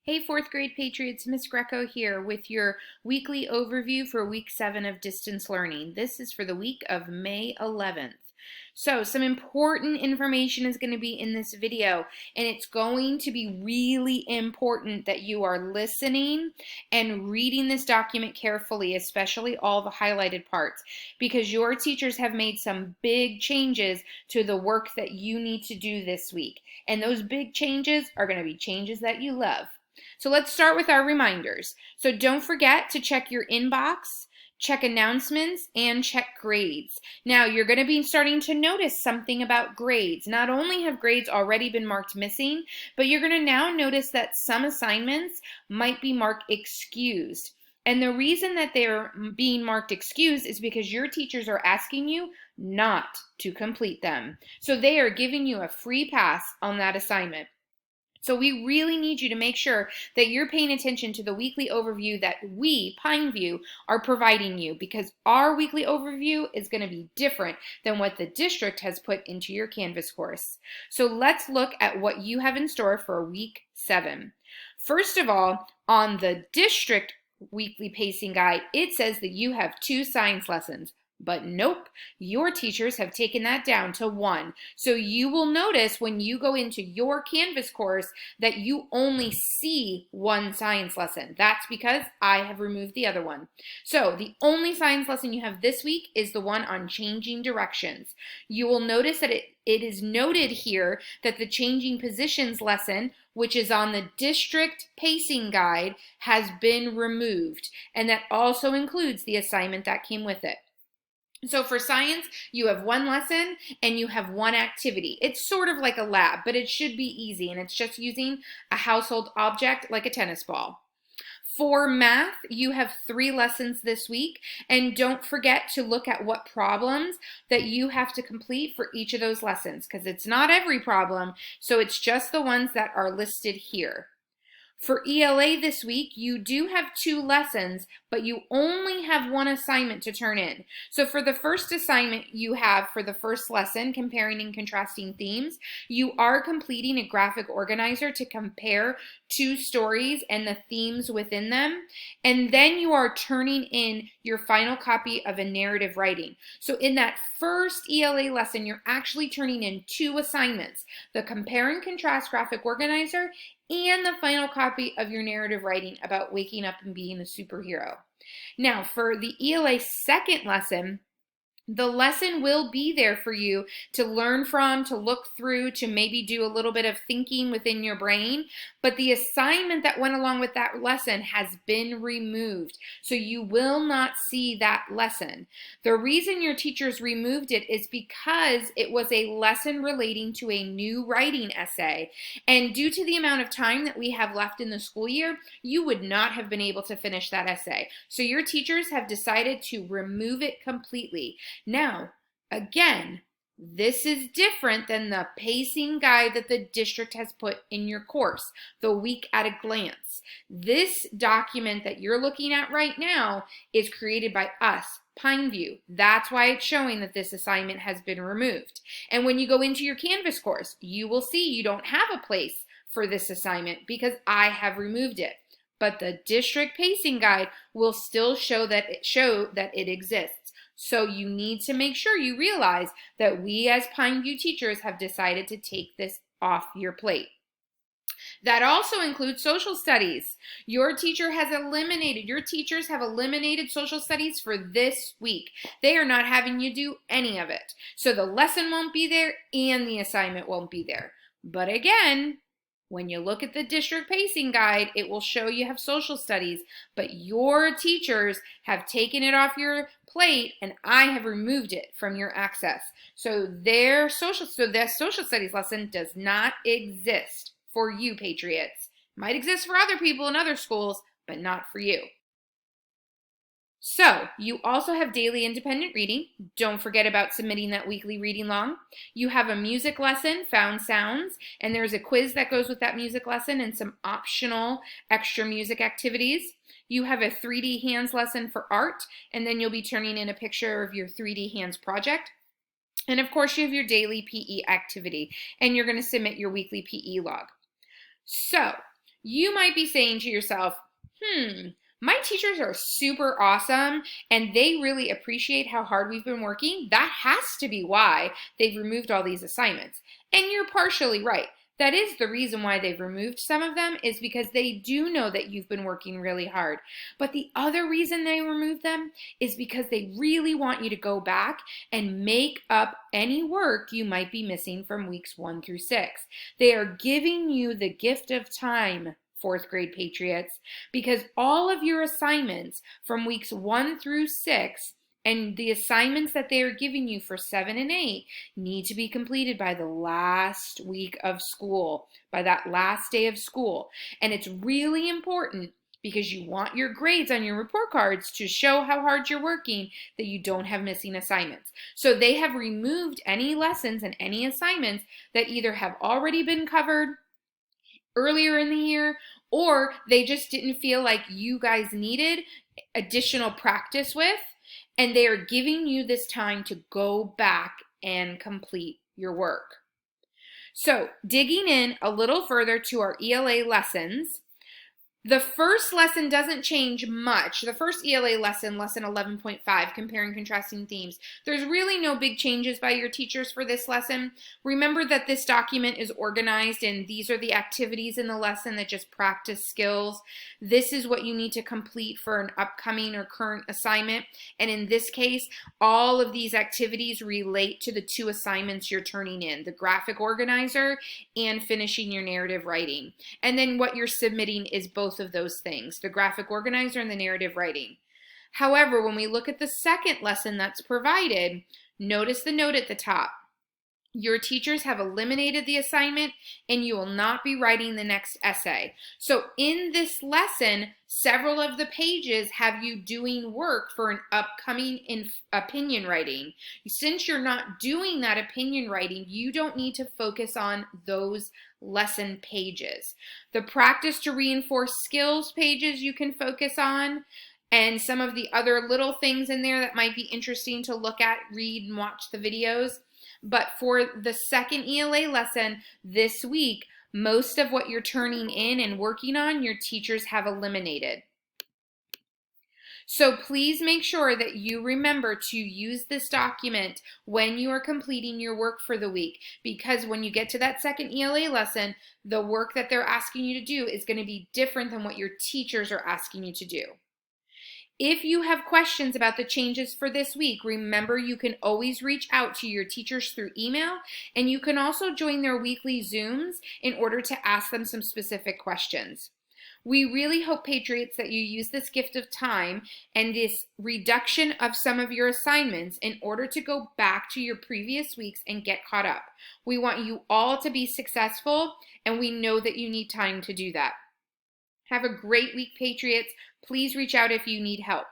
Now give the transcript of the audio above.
Hey, fourth grade Patriots, Miss Greco here with your weekly overview for week 7 of distance learning. This is for the week of May 11th. So some important information is going to be in this video, and it's going to be really important that you are listening and reading this document carefully, especially all the highlighted parts, because your teachers have made some big changes to the work that you need to do this week. And those big changes are going to be changes that you love. So let's start with our reminders. So don't forget to check your inbox, check announcements, and check grades. Now you're going to be starting to notice something about grades. Not only have grades already been marked missing, but you're going to now notice that some assignments might be marked excused. And the reason that they're being marked excused is because your teachers are asking you not to complete them. So they are giving you a free pass on that assignment. So we really need you to make sure that you're paying attention to the weekly overview that we, Pineview, are providing you, because our weekly overview is going to be different than what the district has put into your Canvas course. So let's look at what you have in store for week 7. First of all, on the district weekly pacing guide, it says that you have 2 science lessons. But nope, your teachers have taken that down to 1. So you will notice when you go into your Canvas course that you only see 1 science lesson. That's because I have removed the other one. So the only science lesson you have this week is the one on changing directions. You will notice that it is noted here that the changing positions lesson, which is on the district pacing guide, has been removed. And that also includes the assignment that came with it. So for science, you have 1 lesson and you have 1 activity. It's sort of like a lab, but it should be easy, and it's just using a household object like a tennis ball. For math, you have 3 lessons this week, and don't forget to look at what problems that you have to complete for each of those lessons, because it's not every problem, so it's just the ones that are listed here. For ELA this week, you do have 2 lessons, but you only have 1 assignment to turn in. So for the first assignment you have for the first lesson, comparing and contrasting themes, you are completing a graphic organizer to compare 2 stories and the themes within them. And then you are turning in your final copy of a narrative writing. So in that first ELA lesson, you're actually turning in 2 assignments: the compare and contrast graphic organizer and the final copy of your narrative writing about waking up and being a superhero. Now, for the ELA second lesson, the lesson will be there for you to learn from, to look through, to maybe do a little bit of thinking within your brain. But the assignment that went along with that lesson has been removed. So you will not see that lesson. The reason your teachers removed it is because it was a lesson relating to a new writing essay. And due to the amount of time that we have left in the school year, you would not have been able to finish that essay. So your teachers have decided to remove it completely. Now, again, this is different than the pacing guide that the district has put in your course, the week at a glance. This document that you're looking at right now is created by us, Pineview. That's why it's showing that this assignment has been removed. And when you go into your Canvas course, you will see you don't have a place for this assignment because I have removed it. But the district pacing guide will still show that it exists. So you need to make sure you realize that we as Pineview teachers have decided to take this off your plate. That also includes social studies. Your teachers have eliminated social studies for this week. They are not having you do any of it. So the lesson won't be there and the assignment won't be there. But again, when you look at the district pacing guide, it will show you have social studies, but your teachers have taken it off your plate and I have removed it from your access. So their social studies lesson does not exist for you, Patriots. It might exist for other people in other schools, but not for you. So, you also have daily independent reading. Don't forget about submitting that weekly reading log. You have a music lesson, Found Sounds, and there's a quiz that goes with that music lesson and some optional extra music activities. You have a 3D hands lesson for art, and then you'll be turning in a picture of your 3D hands project. And of course, you have your daily PE activity, and you're going to submit your weekly PE log. So, You might be saying to yourself, my teachers are super awesome and they really appreciate how hard we've been working. That has to be why they've removed all these assignments. And you're partially right. That is the reason why they've removed some of them, is because they do know that you've been working really hard. But the other reason they removed them is because they really want you to go back and make up any work you might be missing from weeks 1 through 6. They are giving you the gift of time, fourth grade Patriots, because all of your assignments from weeks 1 through 6 and the assignments that they are giving you for 7 and 8 need to be completed by the last week of school, by that last day of school. And it's really important, because you want your grades on your report cards to show how hard you're working, that you don't have missing assignments. So they have removed any lessons and any assignments that either have already been covered earlier in the year, or they just didn't feel like you guys needed additional practice with, and they are giving you this time to go back and complete your work. So, digging in a little further to our ELA lessons, the first lesson doesn't change much. The first ELA lesson, lesson 11.5, comparing contrasting themes, there's really no big changes by your teachers for this lesson. Remember that this document is organized and these are the activities in the lesson that just practice skills. This is what you need to complete for an upcoming or current assignment. And in this case, all of these activities relate to the 2 assignments you're turning in, the graphic organizer and finishing your narrative writing. And then what you're submitting is both of those things, the graphic organizer and the narrative writing. However, when we look at the second lesson that's provided, notice the note at the top. Your teachers have eliminated the assignment and you will not be writing the next essay. So in this lesson, several of the pages have you doing work for an upcoming opinion writing. Since you're not doing that opinion writing, you don't need to focus on those lesson pages. The practice to reinforce skills pages you can focus on, and some of the other little things in there that might be interesting to look at, read, and watch the videos. But for the second ELA lesson this week, most of what you're turning in and working on, your teachers have eliminated. So please make sure that you remember to use this document when you are completing your work for the week, because when you get to that second ELA lesson, the work that they're asking you to do is going to be different than what your teachers are asking you to do. If you have questions about the changes for this week, remember you can always reach out to your teachers through email, and you can also join their weekly Zooms in order to ask them some specific questions. We really hope, Patriots, that you use this gift of time and this reduction of some of your assignments in order to go back to your previous weeks and get caught up. We want you all to be successful, and we know that you need time to do that. Have a great week, Patriots. Please reach out if you need help.